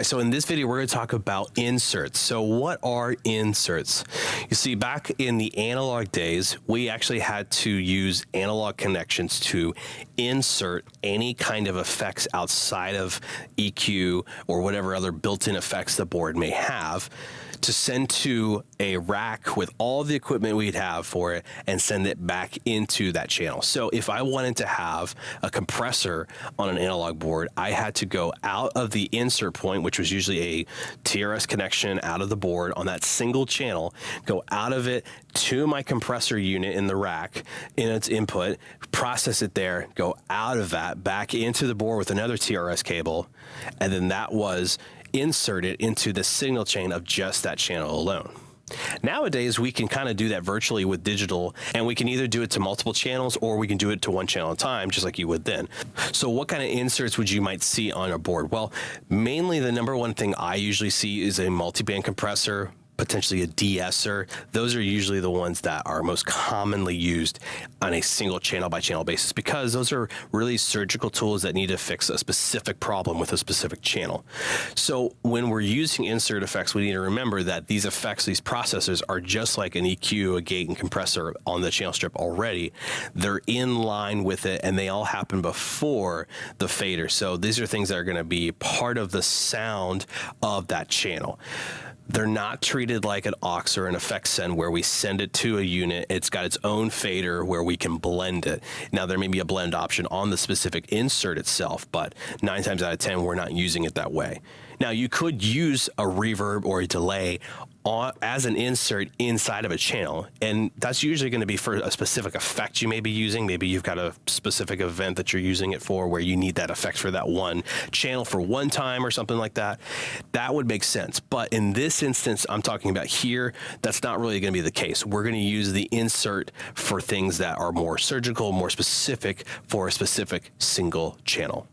right, so in this video, we're going to talk about inserts. So what are inserts? You see, back in the analog days, we actually had to use analog connections to insert any kind of effects outside of EQ or whatever other built-in effects the board may have to send to a rack with all the equipment we'd have for it and send it back into that channel. So if I wanted to have a compressor on an analog board, I had to go out of the insert point, which was usually a TRS connection out of the board on that single channel, go out of it to my compressor unit in the rack in its input, process it there, go out of that back into the board with another TRS cable, and then that was inserted into the signal chain of just that channel alone. Nowadays, we can kind of do that virtually with digital, and we can either do it to multiple channels or we can do it to one channel at a time, just like you would then. So what kind of inserts would you might see on a board? Well, mainly the number one thing I usually see is a multiband compressor, potentially a de-esser. Those are usually the ones that are most commonly used on a single channel by channel basis, because those are really surgical tools that need to fix a specific problem with a specific channel. So when we're using insert effects, we need to remember that these effects, these processors, are just like an EQ, a gate, and compressor on the channel strip already. They're in line with it, and they all happen before the fader. So these are things that are going to be part of the sound of that channel. They're not treated like an aux or an effects send where we send it to a unit. It's got its own fader where we can blend it. Now, there may be a blend option on the specific insert itself, but 9 times out of 10, we're not using it that way. Now, you could use a reverb or a delay as an insert inside of a channel, and that's usually going to be for a specific effect you may be using. Maybe you've got a specific event that you're using it for where you need that effect for that one channel for one time or something like that. That would make sense. But in this instance I'm talking about here, that's not really going to be the case. We're going to use the insert for things that are more surgical, more specific for a specific single channel.